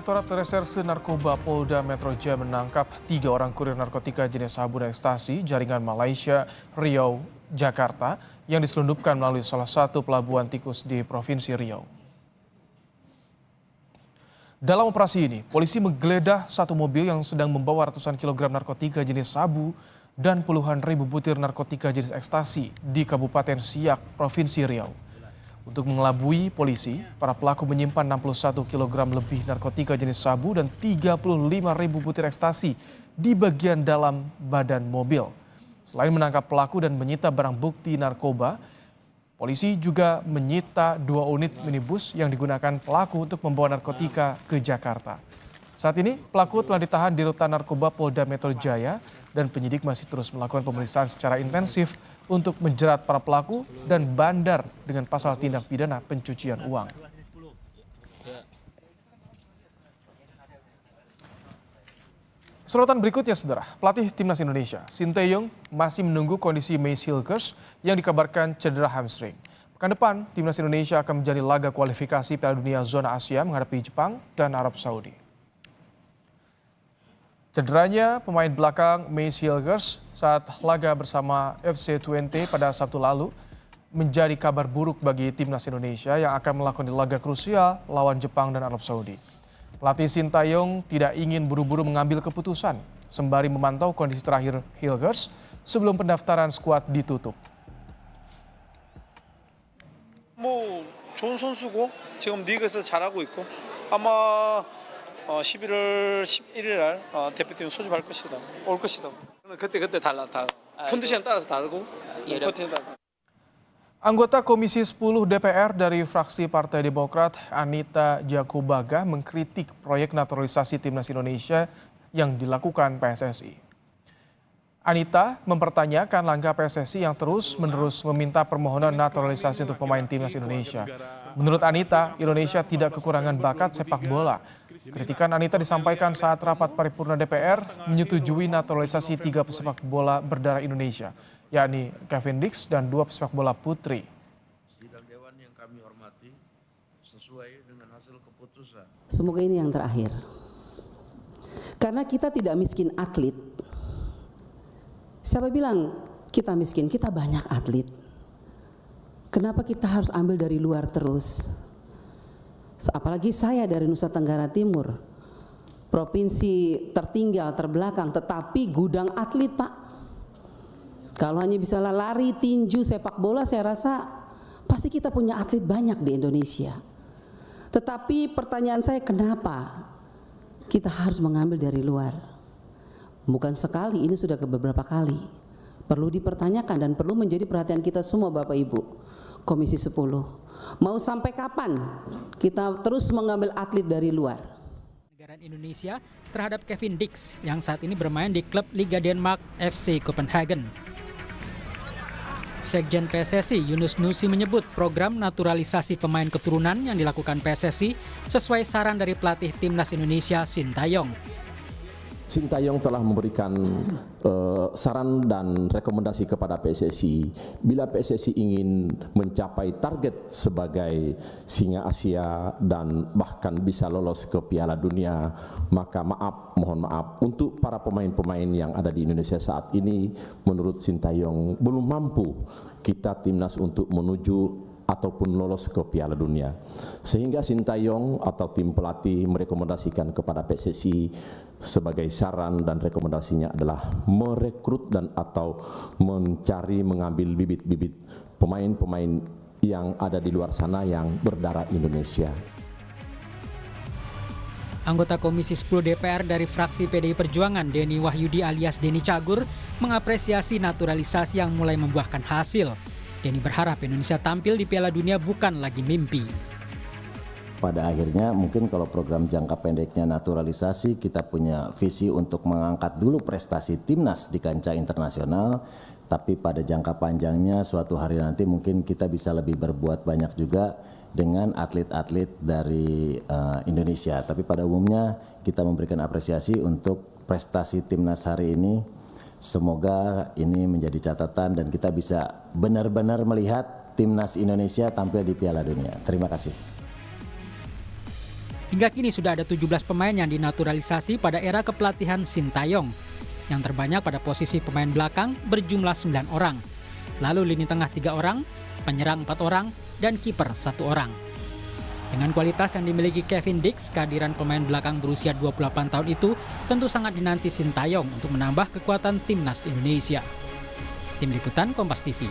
Direktorat Reserse Narkoba Polda Metro Jaya menangkap 3 orang kurir narkotika jenis sabu dan ekstasi jaringan Malaysia, Riau, Jakarta yang diselundupkan melalui salah satu pelabuhan tikus di Provinsi Riau. Dalam operasi ini, polisi menggeledah satu mobil yang sedang membawa ratusan kilogram narkotika jenis sabu dan puluhan ribu butir narkotika jenis ekstasi di Kabupaten Siak, Provinsi Riau. Untuk mengelabui polisi, para pelaku menyimpan 61 kg lebih narkotika jenis sabu dan 35 ribu butir ekstasi di bagian dalam badan mobil. Selain menangkap pelaku dan menyita barang bukti narkoba, polisi juga menyita 2 unit minibus yang digunakan pelaku untuk membawa narkotika ke Jakarta. Saat ini, pelaku telah ditahan di Rutan Narkoba Polda Metro Jaya dan penyidik masih terus melakukan pemeriksaan secara intensif untuk menjerat para pelaku dan bandar dengan pasal tindak pidana pencucian uang. Sorotan berikutnya, saudara, pelatih timnas Indonesia, Sinteyong, masih menunggu kondisi Mace Hilgers yang dikabarkan cedera hamstring. Pekan depan, timnas Indonesia akan menjadi laga kualifikasi Piala Dunia zona Asia menghadapi Jepang dan Arab Saudi. Cederanya pemain belakang Mace Hilgers saat laga bersama FC Twente pada Sabtu lalu menjadi kabar buruk bagi timnas Indonesia yang akan melakoni laga krusial lawan Jepang dan Arab Saudi. Pelatih Sinteyong tidak ingin buru-buru mengambil keputusan sembari memantau kondisi terakhir Hilgers sebelum pendaftaran skuad ditutup. 좋은 선수고 지금 리그에서 잘하고 있고 아마 11월 11일 날 대표팀 소집할 것이다. 올 것이다. 그때 달라. 컨디션 따라서 다르고 컨디션 따라. Anggota Komisi 10 DPR dari fraksi Partai Demokrat, Anita Jakobaga, mengkritik proyek naturalisasi timnas Indonesia yang dilakukan PSSI. Anita mempertanyakan langkah PSSI yang terus-menerus meminta permohonan naturalisasi untuk pemain timnas Indonesia. Menurut Anita, Indonesia tidak kekurangan bakat sepak bola. Kritikan Anita disampaikan saat rapat paripurna DPR menyetujui naturalisasi 3 pesepak bola berdarah Indonesia, yakni Kevin Dix dan 2 pesepak bola putri. Sidang Dewan yang kami hormati sesuai dengan hasil keputusan. Semoga ini yang terakhir. Karena kita tidak miskin atlet. Siapa bilang kita miskin? Kita banyak atlet. Kenapa kita harus ambil dari luar terus? Apalagi saya dari Nusa Tenggara Timur, provinsi tertinggal, terbelakang, tetapi gudang atlet, Pak. Kalau hanya bisa lari, tinju, sepak bola, saya rasa pasti kita punya atlet banyak di Indonesia. Tetapi pertanyaan saya, kenapa kita harus mengambil dari luar? Bukan sekali, ini sudah beberapa kali. Perlu dipertanyakan dan perlu menjadi perhatian kita semua, Bapak Ibu, Komisi 10. Mau sampai kapan kita terus mengambil atlet dari luar? Negara Indonesia terhadap Kevin Dix yang saat ini bermain di klub Liga Denmark FC Copenhagen. Sekjen PSSI Yunus Nusi menyebut program naturalisasi pemain keturunan yang dilakukan PSSI sesuai saran dari pelatih timnas Indonesia Sinteyong. Sinteyong telah memberikan saran dan rekomendasi kepada PSSI. Bila PSSI ingin mencapai target sebagai singa Asia dan bahkan bisa lolos ke Piala Dunia, maka mohon maaf untuk para pemain-pemain yang ada di Indonesia saat ini, menurut Sinteyong belum mampu kita timnas untuk menuju ataupun lolos ke Piala Dunia. Sehingga Sinteyong atau tim pelatih merekomendasikan kepada PSSI sebagai saran dan rekomendasinya adalah merekrut dan atau mengambil bibit-bibit pemain-pemain yang ada di luar sana yang berdarah Indonesia. Anggota Komisi 10 DPR dari fraksi PDI Perjuangan, Denny Wahyudi alias Denny Cagur, mengapresiasi naturalisasi yang mulai membuahkan hasil. Denny berharap Indonesia tampil di Piala Dunia bukan lagi mimpi. Pada akhirnya mungkin kalau program jangka pendeknya naturalisasi, kita punya visi untuk mengangkat dulu prestasi timnas di kancah internasional, tapi pada jangka panjangnya suatu hari nanti mungkin kita bisa lebih berbuat banyak juga dengan atlet-atlet dari Indonesia. Tapi pada umumnya kita memberikan apresiasi untuk prestasi timnas hari ini. Semoga ini menjadi catatan dan kita bisa benar-benar melihat timnas Indonesia tampil di Piala Dunia. Terima kasih. Hingga kini sudah ada 17 pemain yang dinaturalisasi pada era kepelatihan Sintayong. Yang terbanyak pada posisi pemain belakang berjumlah 9 orang. Lalu lini tengah 3 orang, penyerang 4 orang, dan kiper 1 orang. Dengan kualitas yang dimiliki Kevin Dix, kehadiran pemain belakang berusia 28 tahun itu tentu sangat dinanti Sintayong untuk menambah kekuatan timnas Indonesia. Tim Liputan Kompas TV.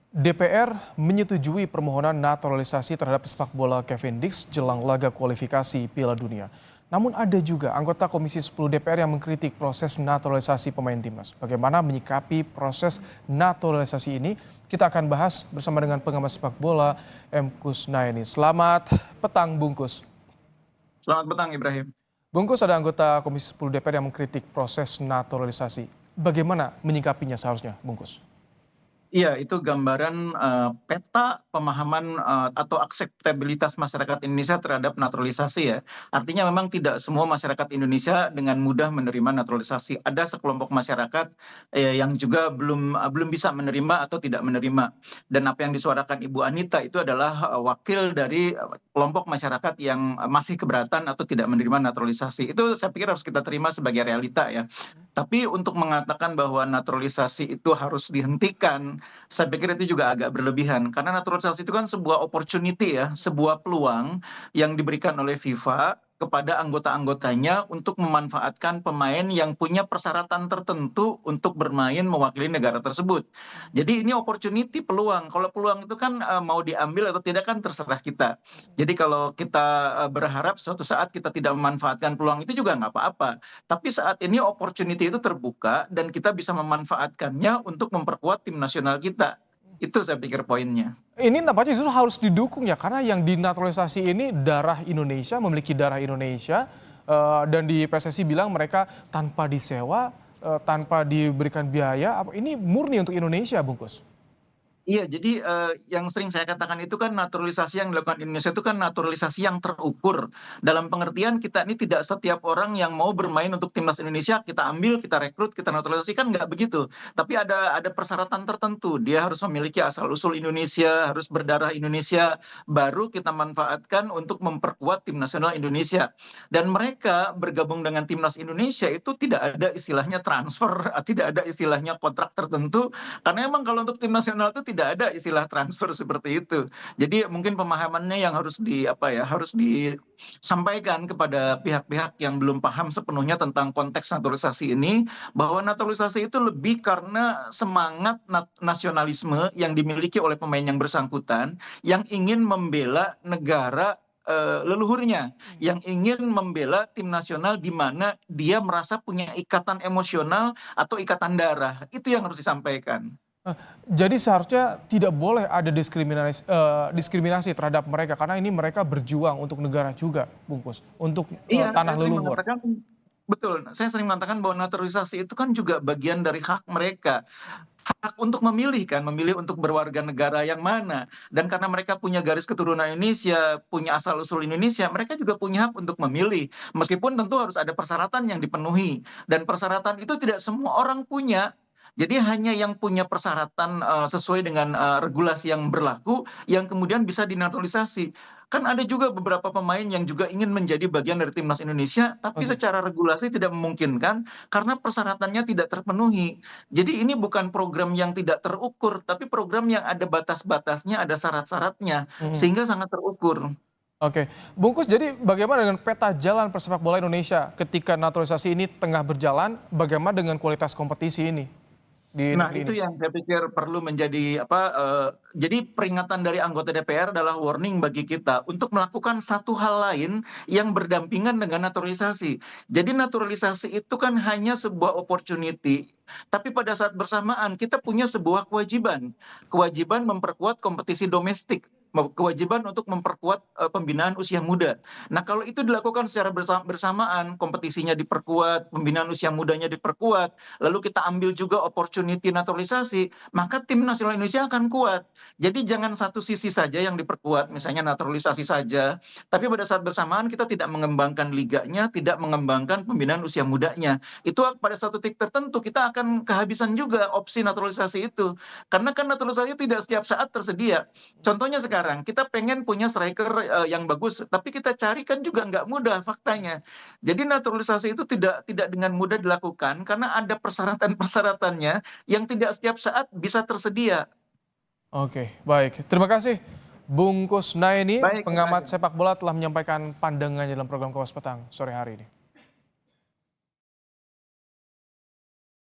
DPR menyetujui permohonan naturalisasi terhadap pesepak bola Kevin Dix jelang laga kualifikasi Piala Dunia. Namun ada juga anggota Komisi 10 DPR yang mengkritik proses naturalisasi pemain timnas. Bagaimana menyikapi proses naturalisasi ini? Kita akan bahas bersama dengan pengamat sepak bola M. Kusnaini. Selamat petang, Bungkus. Selamat petang, Ibrahim. Bungkus, ada anggota Komisi 10 DPR yang mengkritik proses naturalisasi. Bagaimana menyikapinya seharusnya, Bungkus? Iya, itu gambaran peta pemahaman atau akseptabilitas masyarakat Indonesia terhadap naturalisasi ya. Artinya memang tidak semua masyarakat Indonesia dengan mudah menerima naturalisasi. Ada sekelompok masyarakat yang juga belum bisa menerima atau tidak menerima. Dan apa yang disuarakan Ibu Anita itu adalah wakil dari kelompok masyarakat yang masih keberatan atau tidak menerima naturalisasi. Itu saya pikir harus kita terima sebagai realita ya. Tapi untuk mengatakan bahwa naturalisasi itu harus dihentikan, saya pikir itu juga agak berlebihan. Karena naturalisasi itu kan sebuah opportunity ya, sebuah peluang yang diberikan oleh FIFA kepada anggota-anggotanya untuk memanfaatkan pemain yang punya persyaratan tertentu untuk bermain mewakili negara tersebut. Jadi ini opportunity, peluang. Kalau peluang itu kan mau diambil atau tidak kan terserah kita. Jadi kalau kita berharap suatu saat kita tidak memanfaatkan peluang itu juga nggak apa-apa. Tapi saat ini opportunity itu terbuka dan kita bisa memanfaatkannya untuk memperkuat tim nasional kita. Itu saya pikir poinnya. Ini nampaknya justru harus didukung ya, karena yang dinaturalisasi ini darah Indonesia, memiliki darah Indonesia, dan di PSSI bilang mereka tanpa disewa, tanpa diberikan biaya, ini murni untuk Indonesia, Bungkus. Iya, jadi yang sering saya katakan itu kan naturalisasi yang dilakukan Indonesia itu kan naturalisasi yang terukur. Dalam pengertian kita ini tidak setiap orang yang mau bermain untuk timnas Indonesia kita ambil, kita rekrut, kita naturalisasi, kan nggak begitu. Tapi ada persyaratan tertentu. Dia harus memiliki asal-usul Indonesia, harus berdarah Indonesia, baru kita manfaatkan untuk memperkuat tim nasional Indonesia. Dan mereka bergabung dengan timnas Indonesia itu tidak ada istilahnya transfer, tidak ada istilahnya kontrak tertentu. Karena emang kalau untuk tim nasional itu tidak ada istilah transfer seperti itu. Jadi mungkin pemahamannya yang harus disampaikan kepada pihak-pihak yang belum paham sepenuhnya tentang konteks naturalisasi ini, bahwa naturalisasi itu lebih karena semangat nasionalisme yang dimiliki oleh pemain yang bersangkutan, yang ingin membela negara leluhurnya, yang ingin membela tim nasional di mana dia merasa punya ikatan emosional atau ikatan darah. Itu yang harus disampaikan. Jadi seharusnya tidak boleh ada diskriminasi terhadap mereka, karena ini mereka berjuang untuk negara juga, Bungkus, untuk tanah leluhur. Betul, saya sering mengatakan bahwa naturalisasi itu kan juga bagian dari hak mereka. Hak untuk memilih kan, memilih untuk berwarga negara yang mana. Dan karena mereka punya garis keturunan Indonesia, punya asal-usul Indonesia, mereka juga punya hak untuk memilih. Meskipun tentu harus ada persyaratan yang dipenuhi. Dan persyaratan itu tidak semua orang punya. Jadi hanya yang punya persyaratan sesuai dengan regulasi yang berlaku yang kemudian bisa dinaturalisasi. Kan ada juga beberapa pemain yang juga ingin menjadi bagian dari timnas Indonesia, tapi secara regulasi tidak memungkinkan karena persyaratannya tidak terpenuhi. Jadi ini bukan program yang tidak terukur, tapi program yang ada batas-batasnya, ada syarat-syaratnya, sehingga sangat terukur. Oke, Bungkus, jadi bagaimana dengan peta jalan persepak bola Indonesia ketika naturalisasi ini tengah berjalan, bagaimana dengan kualitas kompetisi ini? Nah, itu yang saya pikir perlu menjadi jadi peringatan dari anggota DPR adalah warning bagi kita untuk melakukan satu hal lain yang berdampingan dengan naturalisasi. Jadi naturalisasi itu kan hanya sebuah opportunity, tapi pada saat bersamaan kita punya sebuah kewajiban memperkuat kompetisi domestik, kewajiban untuk memperkuat pembinaan usia muda. Nah, kalau itu dilakukan secara bersamaan, kompetisinya diperkuat, pembinaan usia mudanya diperkuat, lalu kita ambil juga opportunity naturalisasi, maka tim nasional Indonesia akan kuat. Jadi jangan satu sisi saja yang diperkuat, misalnya naturalisasi saja, tapi pada saat bersamaan kita tidak mengembangkan liganya, tidak mengembangkan pembinaan usia mudanya. Itu pada satu titik tertentu kita akan kehabisan juga opsi naturalisasi itu. Karena kan naturalisasi tidak setiap saat tersedia. Contohnya sekarang, sekarang. Kita pengen punya striker yang bagus, tapi kita cari kan juga nggak mudah faktanya. Jadi naturalisasi itu tidak dengan mudah dilakukan karena ada persyaratan-persyaratannya yang tidak setiap saat bisa tersedia. Oke, baik. Terima kasih Bung Kusnaini, Baik, pengamat baik. sepak bola telah menyampaikan pandangannya dalam program Kompas Petang sore hari ini.